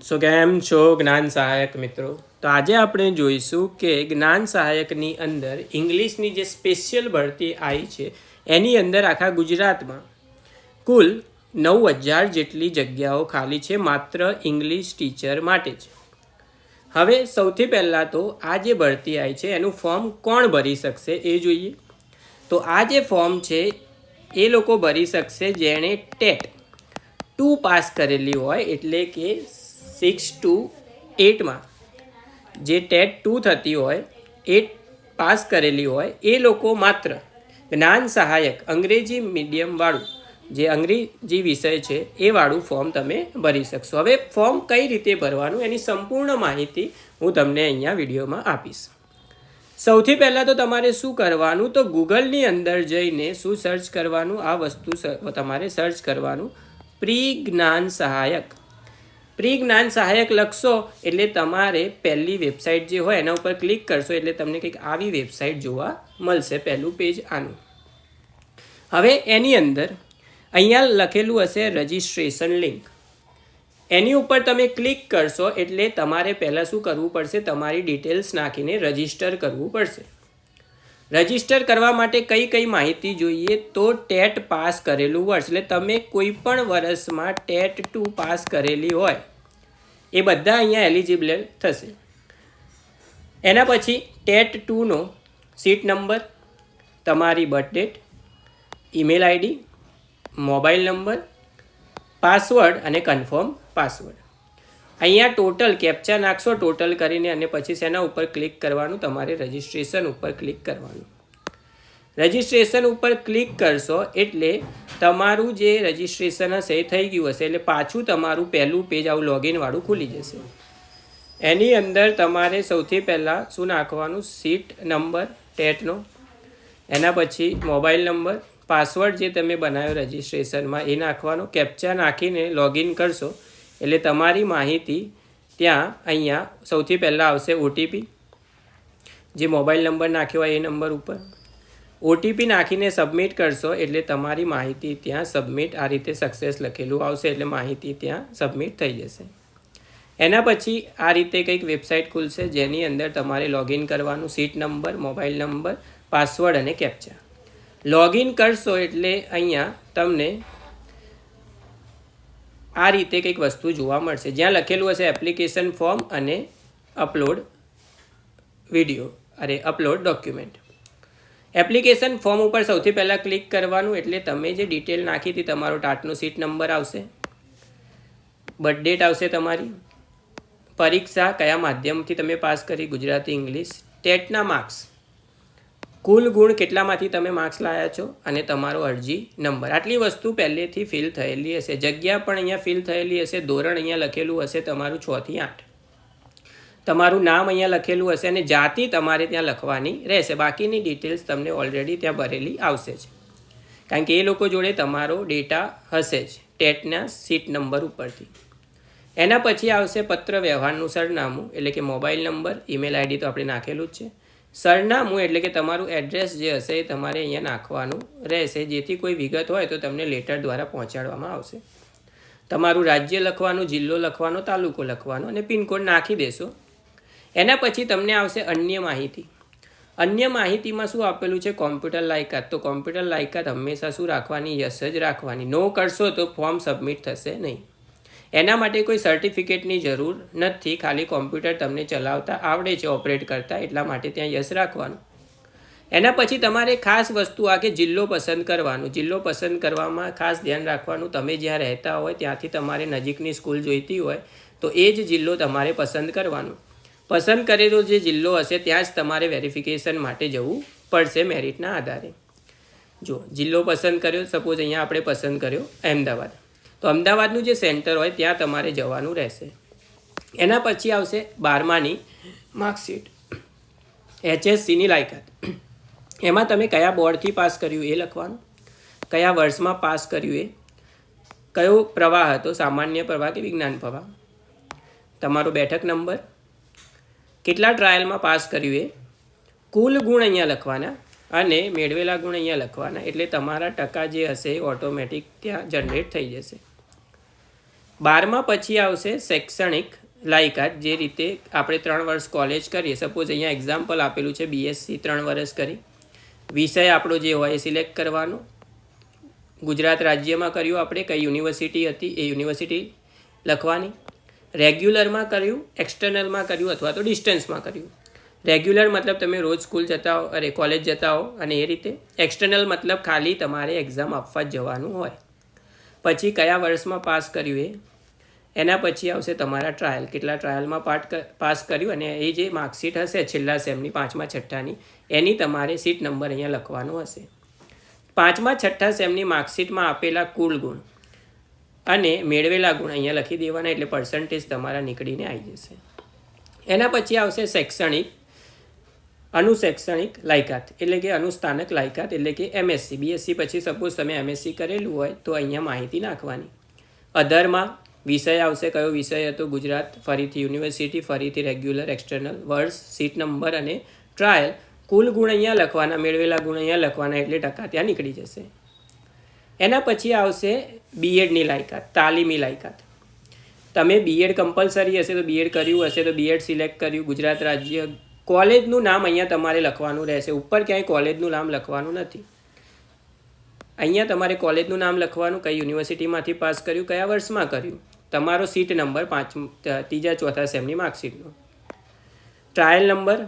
સો કેમ છો જ્ઞાન સહાયક મિત્રો? તો આજે આપણે જોઈશું કે જ્ઞાન સહાયકની અંદર ઇંગ્લિશની જે સ્પેશિયલ ભરતી આવી છે એની અંદર આખા ગુજરાતમાં કુલ 9,000 જેટલી જગ્યાઓ ખાલી છે માત્ર ઇંગ્લિશ ટીચર માટે જ. હવે સૌથી પહેલાં તો આ જે ભરતી આવી છે એનું ફોર્મ કોણ ભરી શકશે એ જોઈએ. તો આ જે ફોર્મ છે એ લોકો ભરી શકશે જેણે ટેટ 2 પાસ કરેલી હોય, એટલે કે 6 to 8માં જે ટેટ 2 થતી હોય એ પાસ કરેલી હોય એ લોકો માત્ર જ્ઞાન સહાયક અંગ્રેજી મીડિયમવાળું જે અંગ્રેજી વિષય છે એ વાળું ફોર્મ તમે ભરી શકશો. હવે ફોર્મ કઈ રીતે ભરવાનું એની સંપૂર્ણ માહિતી હું તમને અહીંયા વિડીયોમાં આપીશ. સૌથી પહેલાં તો તમારે શું કરવાનું, તો ગૂગલની અંદર જઈને શું સર્ચ કરવાનું, આ વસ્તુ તમારે સર્ચ કરવાનું, પ્રી જ્ઞાન સહાયક. પ્રી જ્ઞાન સહાયક લખશો એટલે તમારે પહેલી વેબસાઇટ જે હોય એના ઉપર ક્લિક કરશો એટલે તમને કંઈક આવી વેબસાઇટ જોવા મળશે. પહેલું પેજ આનું. હવે એની અંદર અહીંયા લખેલું હશે રજિસ્ટ્રેશન લિંક. એની ઉપર તમે ક્લિક કરશો એટલે તમારે પહેલાં શું કરવું પડશે, તમારી ડિટેલ્સ નાખીને રજિસ્ટર કરવું પડશે. રજિસ્ટર કરવા માટે કઈ કઈ માહિતી જોઈએ, તો ટેટ પાસ કરેલું વર્ષ, એટલે તમે કોઈ પણ વર્ષમાં ટેટ 2 પાસ કરેલી હોય એ બધા અહીંયા એલિજિબલ થશે. એના પછી ટેટ 2નો સીટ નંબર, તમારી birth date, email ID, mobile number, password અને કન્ફર્મ પાસવર્ડ. અહીંયા ટોટલ કેપ્ચા નાખશો ટોટલ કરીને અને પછી શેના ઉપર ક્લિક કરવાનું, તમારે રજિસ્ટ્રેશન ઉપર ક્લિક કરવાનું. રજિસ્ટ્રેશન ઉપર ક્લિક કરશો એટલે તમારું જે રજિસ્ટ્રેશન હશે એ થઈ ગયું હશે, એટલે પાછું તમારું પહેલું પેજ આવું લોગિનવાળું ખુલી જશે. એની અંદર તમારે સૌથી પહેલાં શું નાખવાનું, સીટ નંબર ટેટનો, એના પછી મોબાઈલ નંબર, પાસવર્ડ જે તમે બનાવ્યો રજિસ્ટ્રેશનમાં એ નાખવાનો. કેપ્ચા નાખીને લોગિન કરશો એટલે તમારી માહિતી ત્યાં અહીંયા સૌથી પહેલાં આવશે ઓટીપી, જે મોબાઈલ નંબર નાખ્યો હોય એ નંબર ઉપર. ઓટીપી નાખીને સબમિટ કરશો એટલે તમારી માહિતી ત્યાં સબમિટ આ રીતે સક્સેસ લખેલું આવશે, એટલે માહિતી ત્યાં સબમિટ થઈ જશે. એના પછી આ રીતે કંઈક વેબસાઇટ ખુલશે જેની અંદર તમારે લોગિન કરવાનું, seat number, mobile number, password અને કેપ્ચા. લોગિન કરશો એટલે અહીંયા તમને આ રીતે કંઈક વસ્તુ જોવા મળશે જ્યાં લખેલું હશે એપ્લિકેશન ફોર્મ અને અપલોડ ડોક્યુમેન્ટ. એપ્લિકેશન ફોર્મ ઉપર સૌથી પહેલાં ક્લિક કરવાનું એટલે તમે જે ડિટેલ નાખી હતી, તમારો ટાટનો સીટ નંબર આવશે, બર્થ ડેટ આવશે તમારી, પરીક્ષા કયા માધ્યમથી તમે પાસ કરી, ગુજરાતી, ઇંગ્લિશ, ટેટના માર્ક્સ, કુલ ગુણ કેટલામાંથી તમે માર્ક્સ લાવ્યા છો અને તમારો અરજી નંબર. આટલી વસ્તુ પહેલેથી ફિલ થયેલી હશે. જગ્યા પણ અહીંયા ફિલ થયેલી હશે. ધોરણ અહીંયા લખેલું હશે તમારું 6 થી 8. તમારું નામ અહીંયા લખેલું હશે અને જાતિ તમારે ત્યાં લખવાની રહેશે. બાકીની ડિટેલ્સ તમને ઓલરેડી ત્યાં ભરેલી આવશે જ, કારણ કે એ લોકો જોડે તમારો ડેટા હશે જ ટેટના સીટ નંબર ઉપરથી. એના પછી આવશે પત્ર વ્યવહારનું સરનામું, એટલે કે મોબાઈલ નંબર, ઈમેલ આઈડી તો આપણે નાખેલું જ છે. સરનામું એટલે કે તમારું એડ્રેસ જે હશે એ તમારે અહીંયા નાખવાનું રહેશે, જેથી કોઈ વિગત હોય તો તમને લેટર દ્વારા પહોંચાડવામાં આવશે. તમારું રાજ્ય લખવાનું, જિલ્લો લખવાનો, તાલુકો લખવાનો અને પિનકોડ નાખી દેશો. એના પછી તમને આવશે અન્ય માહિતી. અન્ય માહિતીમાં શું આપેલું છે, કોમ્પ્યુટર લાયકાત. તો કોમ્પ્યુટર લાયકાત હંમેશા શું રાખવાની, યસ જ રાખવાની. નો કરશો તો ફોર્મ સબમિટ થશે નહીં. એના માટે કોઈ સર્ટિફિકેટની જરૂર નથી, ખાલી કોમ્પ્યુટર તમને ચલાવતા આવડે છે, ઓપરેટ કરતા, એટલા માટે ત્યાં યસ રાખવાનું. એના પછી તમારે ખાસ વસ્તુ આ કે જિલ્લો પસંદ કરવાનો. જિલ્લો પસંદ કરવામાં ખાસ ધ્યાન રાખવાનું, તમે જ્યાં રહેતા હોય ત્યાંથી તમારે નજીકની સ્કૂલ જોઈતી હોય તો એ જ જિલ્લો તમારે પસંદ કરવાનો. પસંદ કરેલો જે જિલ્લો હશે ત્યાં જ તમારે વેરિફિકેશન માટે જવું પડશે મેરિટના આધારે. જો જિલ્લો પસંદ કર્યો, સપોઝ અહીંયા આપણે પસંદ કર્યો અમદાવાદ, તો અમદાવાદનું જે સેન્ટર હોય ત્યાં તમારે જવાનું રહેશે. એના પછી આવશે 12માની માર્કશીટ, HSCની લાયકાત. એમાં તમે કયા બોર્ડથી પાસ કર્યું એ લખવાનું, કયા વર્ષમાં પાસ કર્યું એ, કયો પ્રવાહ હતો, સામાન્ય પ્રવાહ કે વિજ્ઞાન પ્રવાહ, તમારો બેઠક નંબર, કેટલા ટ્રાયલમાં પાસ કર્યું એ, કુલ ગુણ અહીંયા લખવાના અને મેળવેલા ગુણ અહીંયા લખવાના. એટલે તમારા ટકા જે હશે એ ઓટોમેટિક ત્યાં જનરેટ થઈ જશે. 12મા પછી આવશે શૈક્ષણિક લાયકાત. જે રીતે આપણે 3 વર્ષ કોલેજ કરીએ, સપોઝ અહીંયા એક્ઝામ્પલ આપેલું છે BSc 3 વર્ષ કરી, વિષય આપણો જે હોય એ સિલેક્ટ કરવાનો. ગુજરાત રાજ્યમાં કર્યું આપણે, કઈ યુનિવર્સિટી હતી એ યુનિવર્સિટી લખવાની. રેગ્યુલરમાં કર્યું, એક્સટર્નલમાં કર્યું અથવા તો ડિસ્ટન્સમાં કર્યું. રેગ્યુલર મતલબ તમે રોજ સ્કૂલ જતા હો, કોલેજ જતા હો અને એ રીતે. એક્સટર્નલ મતલબ ખાલી તમારે એક્ઝામ આપવા જવાનું હોય. પછી કયા વર્ષમાં પાસ કર્યું એ. એના પછી આવશે તમારા ટ્રાયલ, કેટલા ટ્રાયલમાં પાસ કર્યું અને એ જે માર્કશીટ હશે છેલ્લા સેમની 5મા 6ઠાની, એની તમારે સીટ નંબર અહીંયા લખવાનો હશે. 5મા 6ઠા સેમની માર્કશીટમાં આપેલા કુલ ગુણ અને મેળવેલા ગુણ અહીંયા લખી દેવાના, એટલે પર્સન્ટેજ તમારા નીકળીને આવી જશે. એના પછી આવશે શૈક્ષણિક અનુશૈક્ષણિક લાયકાત, એટલે કે અનુસ્થાનક લાયકાત, એટલે કે MSc. BSc પછી સપોઝ તમે MSc કરેલું હોય તો અહીંયા માહિતી નાખવાની. અધરમાં વિષય આવશે, કયો વિષય હતો, ગુજરાત, ફરીથી યુનિવર્સિટી, ફરીથી રેગ્યુલર, એક્સટર્નલ, વર્ષ, સીટ નંબર અને ટ્રાયલ. કુલ ગુણ અહીંયા લખવાના, મેળવેલા ગુણ અહીંયા લખવાના, એટલે ટકા ત્યાં નીકળી જશે. એના પછી આવશે B.Edની લાયકાત, તાલીમી લાયકાત. તમે B.Ed કમ્પલસરી હશે તો B.Ed કર્યું હશે તો B.Ed સિલેક્ટ કર્યું. ગુજરાત રાજ્ય, કોલેજનું નામ અહીંયા તમારે લખવાનું રહેશે. ઉપર ક્યાંય કોલેજનું નામ લખવાનું નથી. અહીંયા તમારે કોલેજનું નામ લખવાનું, કઈ યુનિવર્સિટીમાંથી પાસ કર્યું, કયા વર્ષમાં કર્યું, તમારો સીટ નંબર 3જા 4થા સેમની માર્કશીટનો, ટ્રાયલ નંબર,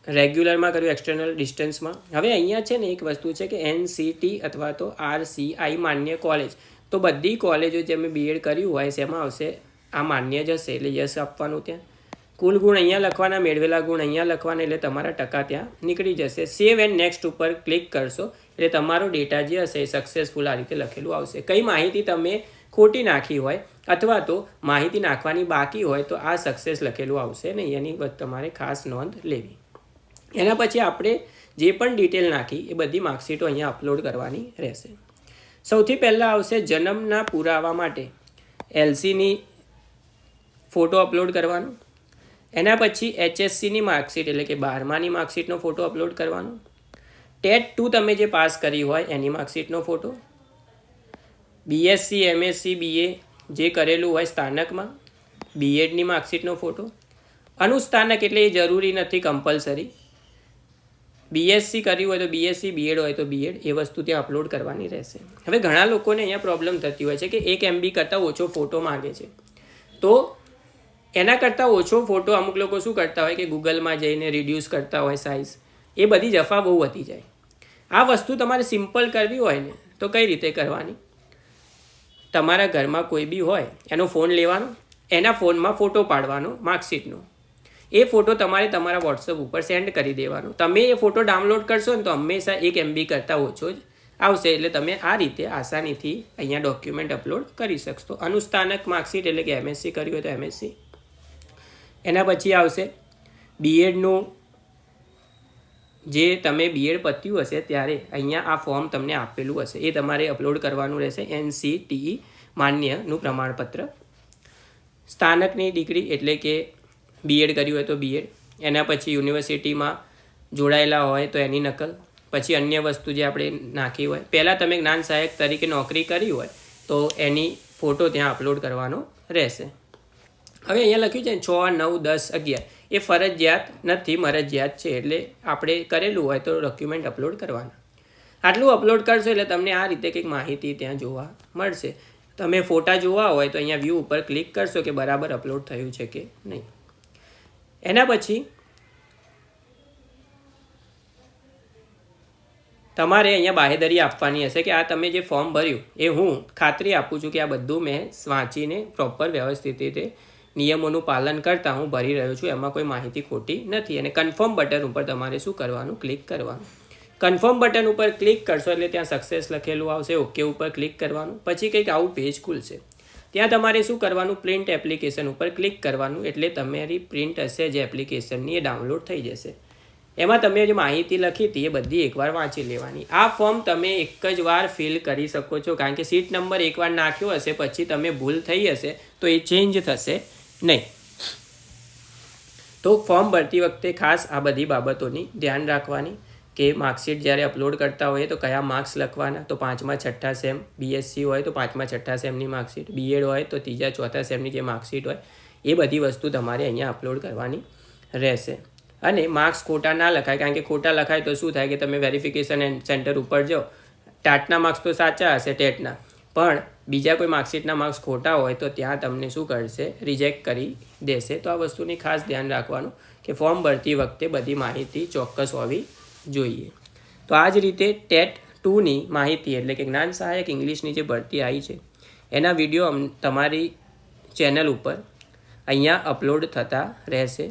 રેગ્યુલરમાં કર્યું, એક્સટર્નલ, ડિસ્ટન્સમાં. હવે અહીંયા છે ને એક વસ્તુ છે કે NCT અથવા તો RCI માન્ય કોલેજ. તો બધી કોલેજો જે મેં B.Ed કર્યું હોય શેમાં આવશે, આ માન્ય જ હશે, એટલે યસ આપવાનું. ત્યાં કુલ ગુણ અહીંયા લખવાના, મેળવેલા ગુણ અહીંયા લખવાના, એટલે તમારા ટકા ત્યાં નીકળી જશે. સેવ એન્ડ નેક્સ્ટ ઉપર ક્લિક કરશો એટલે તમારો ડેટા જે હશે એ સક્સેસફુલ આ રીતે લખેલું આવશે. કઈ માહિતી તમે ખોટી નાખી હોય અથવા તો માહિતી નાખવાની બાકી હોય તો આ સક્સેસ લખેલું આવશે ને, એની તમારે ખાસ નોંધ લેવી. એના પછી આપણે જે પણ ડિટેલ નાખી એ બધી માર્કશીટો અહીંયા અપલોડ કરવાની રહેશે. સૌથી પહેલાં આવશે જન્મના પુરાવા માટે LCની ફોટો અપલોડ કરવાનો. એના પછી HSCની માર્કશીટ એટલે કે 12માની માર્કશીટનો ફોટો અપલોડ કરવાનો. TET 2 તમે જે પાસ કરી હોય એની માર્કશીટનો ફોટો. BSc MSc BA જે કરેલું હોય સ્થાનકમાં, B.Edની માર્કશીટનો ફોટો. અનુસ્થાનક એટલે એ જરૂરી નથી કમ્પલસરી. BSc કર્યું હોય તો BSc, B.Ed હોય તો B.Ed, એ વસ્તુ ત્યાં અપલોડ કરવાની રહેશે. હવે ઘણા લોકોને અહીંયા પ્રોબ્લેમ થતી હોય છે કે 1 MB કરતાં ઓછો ફોટો માગે છે. તો એના કરતાં ઓછો ફોટો અમુક લોકો શું કરતા હોય કે ગૂગલમાં જઈને રિડ્યુસ કરતા હોય સાઇઝ. એ બધી જફા બહુ વધી જાય. આ વસ્તુ તમારે સિમ્પલ કરવી હોય ને તો કઈ રીતે કરવાની, તમારા ઘરમાં કોઈ બી હોય એનો ફોન લેવાનો, એના ફોનમાં ફોટો પાડવાનો માર્કશીટનો. એ ફોટો તમારે તમારા વોટ્સઅપ ઉપર સેન્ડ કરી દેવાનો. તમે એ ફોટો ડાઉનલોડ કરશો ને તો હંમેશા 1 MB કરતાં ઓછો જ આવશે. એટલે તમે આ રીતે આસાનીથી અહીંયા ડોક્યુમેન્ટ અપલોડ કરી શકશો. અનુસ્થાનક માર્કશીટ એટલે કે MSc કર્યું હોય તો MSc. એના પછી આવશે B.Edનું, જે તમે B.Ed પત્યું હશે ત્યારે અહીંયા આ ફોર્મ તમને આપેલું હશે એ તમારે અપલોડ કરવાનું રહેશે. NCTE માન્યનું પ્રમાણપત્ર. સ્થાનકની ડિગ્રી એટલે કે B.Ed કર્યું હોય તો B.Ed. એના પછી યુનિવર્સિટીમાં જોડાયેલા હોય તો એની નકલ. પછી અન્ય વસ્તુ જે આપણે નાખી હોય, પહેલાં તમે જ્ઞાન સહાયક તરીકે નોકરી કરી હોય તો એની ફોટો ત્યાં અપલોડ કરવાનો રહેશે. હવે અહીંયા લખ્યું છે 6, 9, 10, 11 એ ફરજિયાત નથી, મરજિયાત છે. એટલે આપણે કરેલું હોય તો ડોક્યુમેન્ટ અપલોડ કરવાના. આટલું અપલોડ કરશો એટલે તમને આ રીતે કંઈક માહિતી ત્યાં જોવા મળશે. તમે ફોટા જોવા હોય તો અહીંયા વ્યૂ ઉપર ક્લિક કરશો કે બરાબર અપલોડ થયું છે કે નહીં. એના પછી તમારે અહીંયા બાહેધરી આપવાની હશે કે આ તમે જે ફોર્મ ભર્યું એ હું ખાતરી આપું છું કે આ બધું મેં વાંચીને પ્રોપર વ્યવસ્થિત રીતે નિયમોનું પાલન કરતાં હું ભરી રહ્યો છું, એમાં કોઈ માહિતી ખોટી નથી. અને કન્ફર્મ બટન ઉપર તમારે શું કરવાનું, ક્લિક કરવાનું. કન્ફર્મ બટન ઉપર ક્લિક કરશો એટલે ત્યાં સક્સેસ લખેલું આવશે. ઓકે ઉપર ક્લિક કરવાનું. પછી કંઈક આવું પેજ ખુલશે. ત્યાં તમારે શું કરવાનું, પ્રિન્ટ એપ્લિકેશન ઉપર ક્લિક કરવાનું. એટલે તમારી પ્રિન્ટ હશે જે એપ્લિકેશનની એ ડાઉનલોડ થઈ જશે. એમાં તમે જે માહિતી લખી હતી એ બધી એકવાર વાંચી લેવાની. આ ફોર્મ તમે એક જ વાર ફિલ કરી શકો છો, કારણ કે સીટ નંબર એકવાર નાખ્યો હશે પછી તમે ભૂલ થઈ હશે તો એ ચેન્જ થશે નહીં. તો ફોર્મ ભરતી વખતે ખાસ આ બધી બાબતોની ધ્યાન રાખવાની. કે માર્કશીટ જ્યારે અપલોડ કરતા હોઈએ તો કયા માર્ક્સ લખવાના, તો 5મા 6ઠા સેમ, BSc હોય તો 5મા 6ઠા સેમની માર્કશીટ, BEd હોય તો 3જા 4થા સેમની જે માર્કશીટ હોય એ બધી વસ્તુ તમારે અહીંયા અપલોડ કરવાની રહેશે. અને માર્ક્સ ખોટા ના લખાય, કારણ કે ખોટા લખાય તો શું થાય કે તમે વેરિફિકેશન સેન્ટર ઉપર જાઓ, ટાટના માર્ક્સ તો સાચા હશે ટેટના, પણ બીજા કોઈ માર્કશીટના માર્ક્સ ખોટા હોય તો ત્યાં તમને શું કરશે, રિજેક્ટ કરી દેશે. તો આ વસ્તુની ખાસ ધ્યાન રાખવાનું કે ફોર્મ ભરતી વખતે બધી માહિતી ચોક્કસ હોવી જોઈએ. તો આ જ રીતે ટેટ 2ની માહિતી એટલે કે જ્ઞાન સહાયક ઇંગ્લિશની જે ભરતી આવી છે એના વિડીયો તમારી ચેનલ ઉપર અહીંયા અપલોડ થતા રહેશે.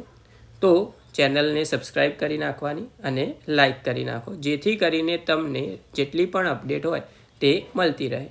તો ચેનલને સબસ્ક્રાઈબ કરી નાખવાની અને લાઈક કરી નાખો, જેથી કરીને તમને જેટલી પણ અપડેટ હોય તે મળતી રહે.